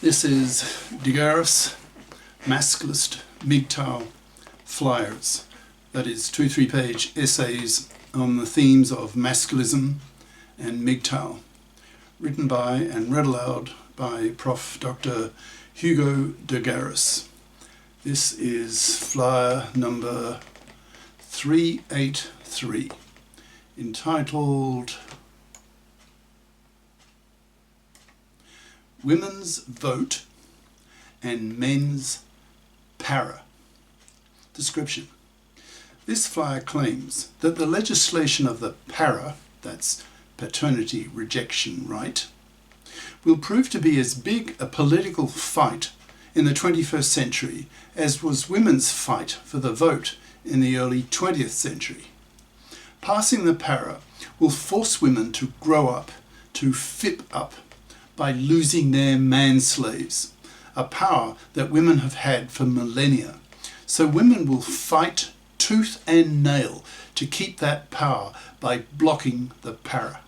This is GARIS Masculist MGTOW flyers. That is 2-3 page essays on the themes of masculism and MGTOW, written by and read aloud by Prof. Dr. Hugo de GARIS. This is flyer number 383, entitled Women's Vote and Men's Para. Description. This flyer claims that the legislation of the para, that's paternity rejection right, will prove to be as big a political fight in the 21st century as was women's fight for the vote in the early 20th century. Passing the para will force women to grow up, to FIP up, by losing their man-slaves, a power that women have had for millennia. So women will fight tooth and nail to keep that power by blocking the para.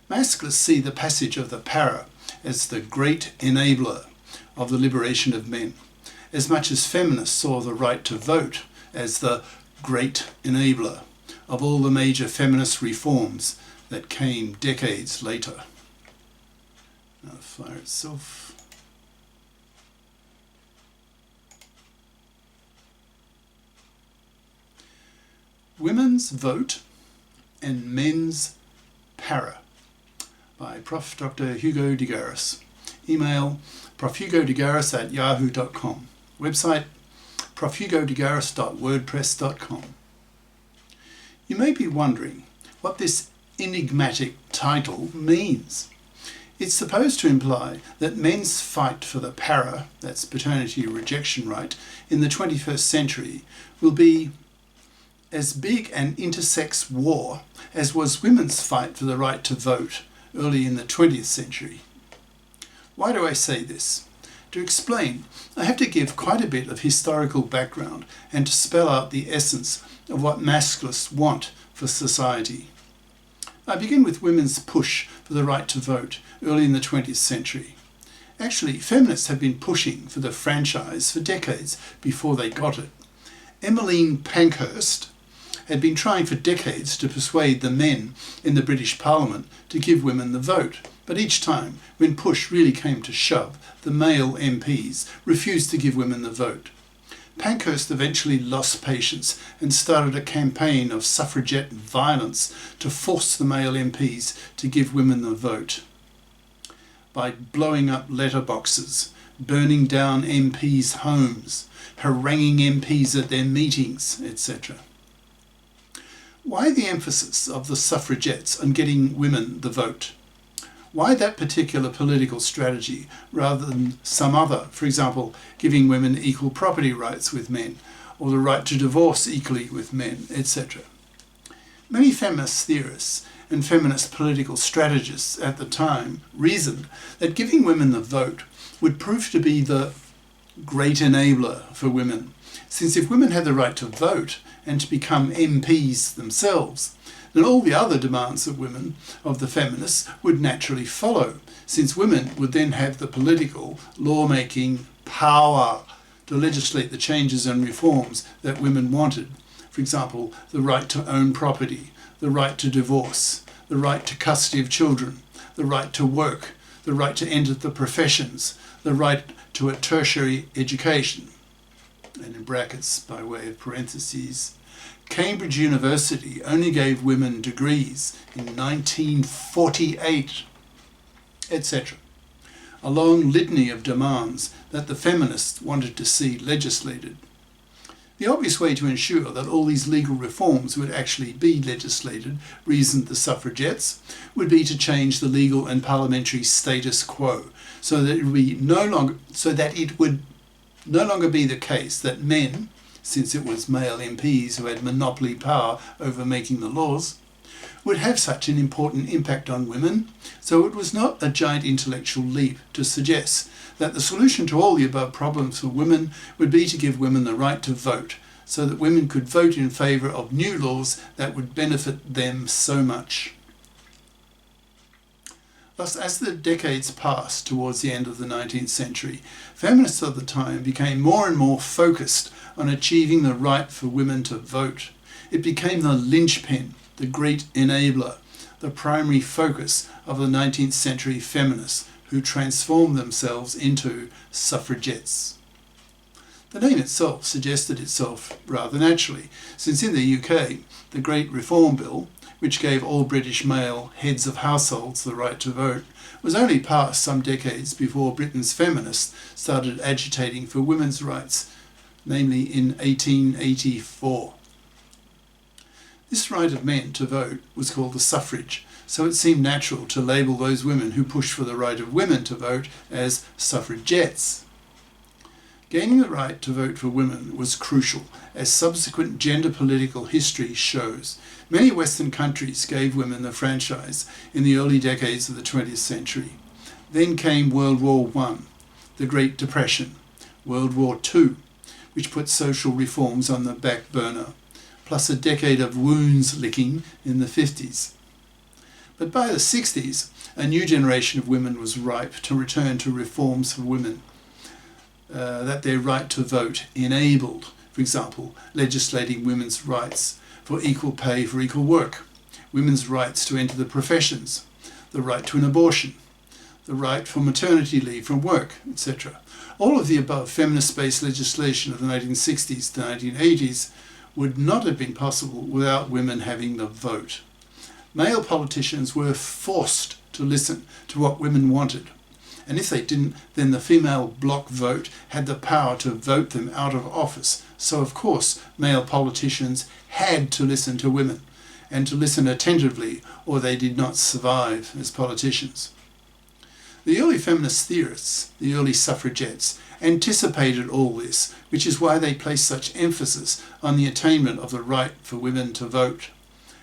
Masculists see the passage of the para as the great enabler of the liberation of men, as much as feminists saw the right to vote as the great enabler of all the major feminist reforms that came decades later. Now the flyer itself. Women's Vote and Men's Para by Prof. Dr. Hugo de GARIS. Email profhugodegaris@yahoo.com. Website profhugodegaris.wordpress.com. You may be wondering what this enigmatic title means. It's supposed to imply that men's fight for the para, that's paternity rejection right, in the 21st century will be as big an intersex war as was women's fight for the right to vote early in the 20th century. Why do I say this? To explain, I have to give quite a bit of historical background and to spell out the essence of what masculists want for society. I begin with women's push for the right to vote early in the 20th century. Actually, feminists have been pushing for the franchise for decades before they got it. Emmeline Pankhurst had been trying for decades to persuade the men in the British Parliament to give women the vote, but each time, when push really came to shove, the male MPs refused to give women the vote. Pankhurst eventually lost patience and started a campaign of suffragette violence to force the male MPs to give women the vote, by blowing up letterboxes, burning down MPs' homes, haranguing MPs at their meetings, etc. Why the emphasis of the suffragettes on getting women the vote? Why that particular political strategy rather than some other, for example, giving women equal property rights with men, or the right to divorce equally with men, etc.? Many feminist theorists and feminist political strategists at the time reasoned that giving women the vote would prove to be the great enabler for women, since if women had the right to vote and to become MPs themselves, then all the other demands of women, of the feminists, would naturally follow, since women would then have the political, lawmaking power to legislate the changes and reforms that women wanted. For example, the right to own property, the right to divorce, the right to custody of children, the right to work, the right to enter the professions, the right to a tertiary education. And in brackets, by way of parentheses, Cambridge University only gave women degrees in 1948, etc. A long litany of demands that the feminists wanted to see legislated. The obvious way to ensure that all these legal reforms would actually be legislated, reasoned the suffragettes, would be to change the legal and parliamentary status quo so that it would no longer be the case that men, since it was male MPs who had monopoly power over making the laws, would have such an important impact on women. So it was not a giant intellectual leap to suggest that the solution to all the above problems for women would be to give women the right to vote, so that women could vote in favour of new laws that would benefit them so much. Plus, as the decades passed towards the end of the 19th century, feminists of the time became more and more focused on achieving the right for women to vote. It became the linchpin, the great enabler, the primary focus of the 19th century feminists who transformed themselves into suffragettes. The name itself suggested itself rather naturally, since in the UK, the Great Reform Bill, which gave all British male heads of households the right to vote, was only passed some decades before Britain's feminists started agitating for women's rights, namely in 1884. This right of men to vote was called the suffrage, so it seemed natural to label those women who pushed for the right of women to vote as suffragettes. Gaining the right to vote for women was crucial, as subsequent gender political history shows. Many Western countries gave women the franchise in the early decades of the 20th century. Then came World War I, the Great Depression, World War II, which put social reforms on the back burner, plus a decade of wounds licking in the 50s. But by the 60s, a new generation of women was ripe to return to reforms for women that their right to vote enabled. For example, legislating women's rights for equal pay for equal work, women's rights to enter the professions, the right to an abortion, the right for maternity leave from work, etc. All of the above feminist-based legislation of the 1960s to 1980s would not have been possible without women having the vote. Male politicians were forced to listen to what women wanted. And if they didn't, then the female bloc vote had the power to vote them out of office. So of course, male politicians had to listen to women, and to listen attentively, or they did not survive as politicians. The early feminist theorists, the early suffragettes, anticipated all this, which is why they placed such emphasis on the attainment of the right for women to vote.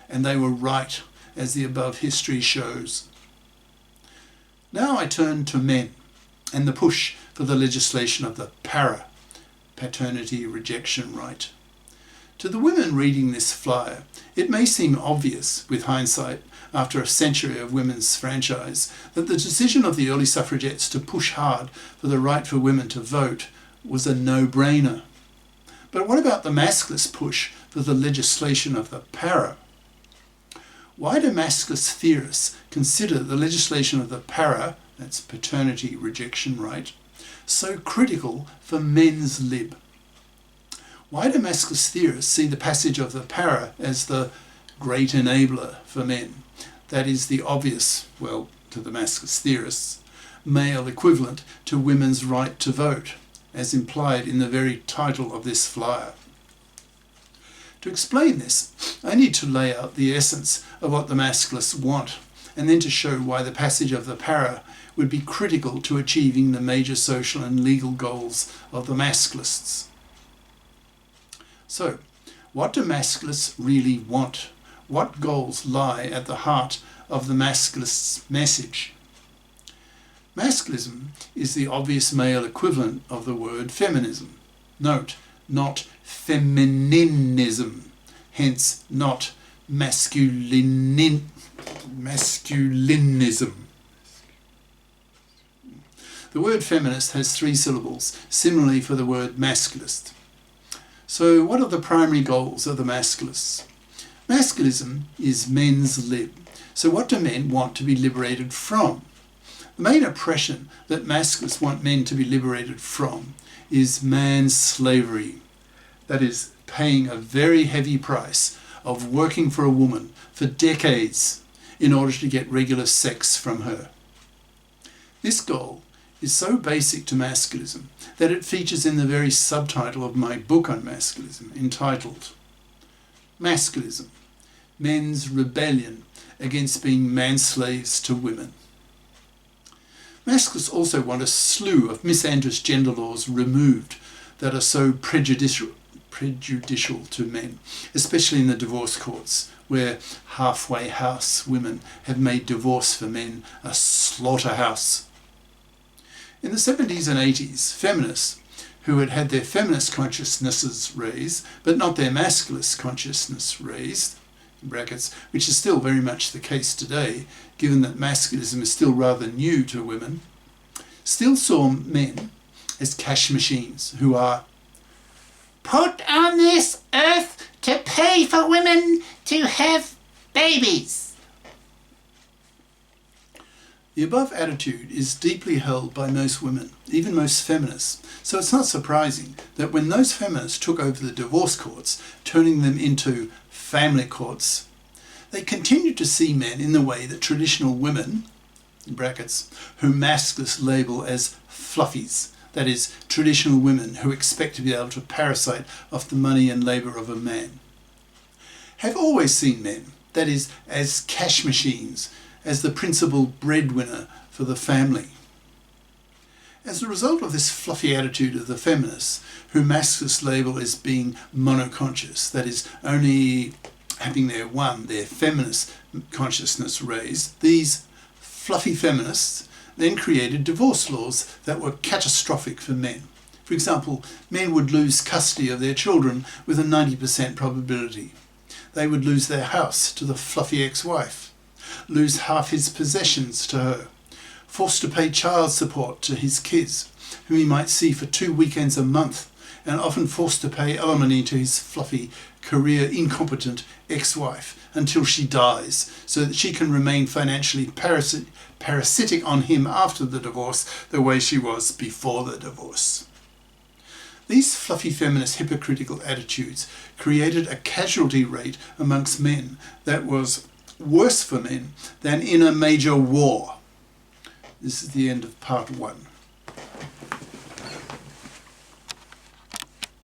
And they were right, as the above history shows. Now I turn to men and the push for the legislation of the paternity rejection right. To the women reading this flyer, it may seem obvious, with hindsight, after a century of women's franchise, that the decision of the early suffragettes to push hard for the right for women to vote was a no-brainer. But what about the masculist push for the legislation of the para? Why do masculist theorists consider the legislation of the para, that's paternity rejection right, so critical for men's lib? Why do masculist theorists see the passage of the para as the great enabler for men? That is the obvious, well, to the masculist theorists, male equivalent to women's right to vote, as implied in the very title of this flyer. To explain this, I need to lay out the essence of what the masculists want, and then to show why the passage of the para would be critical to achieving the major social and legal goals of the masculists. So, what do masculists really want? What goals lie at the heart of the masculists' message? Masculism is the obvious male equivalent of the word feminism. Note, not femininism, hence not masculinism. The word feminist has 3 syllables, similarly for the word masculist. So what are the primary goals of the masculists? Masculism is men's lib. So what do men want to be liberated from? The main oppression that masculists want men to be liberated from is man's slavery. That is, paying a very heavy price of working for a woman for decades in order to get regular sex from her. This goal is so basic to masculism that it features in the very subtitle of my book on masculism, entitled Masculism, Men's Rebellion Against Being Manslaves to Women. Masculists also want a slew of misandrous gender laws removed that are so prejudicial to men, especially in the divorce courts, where halfway house women have made divorce for men a slaughterhouse. In the 70s and 80s, feminists who had had their feminist consciousnesses raised, but not their masculist consciousness raised, in brackets, which is still very much the case today, given that masculism is still rather new to women, still saw men as cash machines who are put on this earth to pay for women to have babies. The above attitude is deeply held by most women, even most feminists, so it's not surprising that when those feminists took over the divorce courts, turning them into family courts, they continued to see men in the way that traditional women, in brackets, whom Masculists label as fluffies, that is, traditional women who expect to be able to parasite off the money and labour of a man, have always seen men, that is, as cash machines, as the principal breadwinner for the family. As a result of this fluffy attitude of the feminists, who Masculists label as being monoconscious, that is, only having their feminist consciousness raised, these fluffy feminists then created divorce laws that were catastrophic for men. For example, men would lose custody of their children with a 90% probability. They would lose their house to the fluffy ex-wife, lose half his possessions to her, forced to pay child support to his kids, whom he might see for 2 weekends a month, and often forced to pay alimony to his fluffy, career incompetent ex-wife until she dies, so that she can remain financially parasitic on him after the divorce the way she was before the divorce. These fluffy feminist hypocritical attitudes created a casualty rate amongst men that was worse for men than in a major war. This is the end of part 1.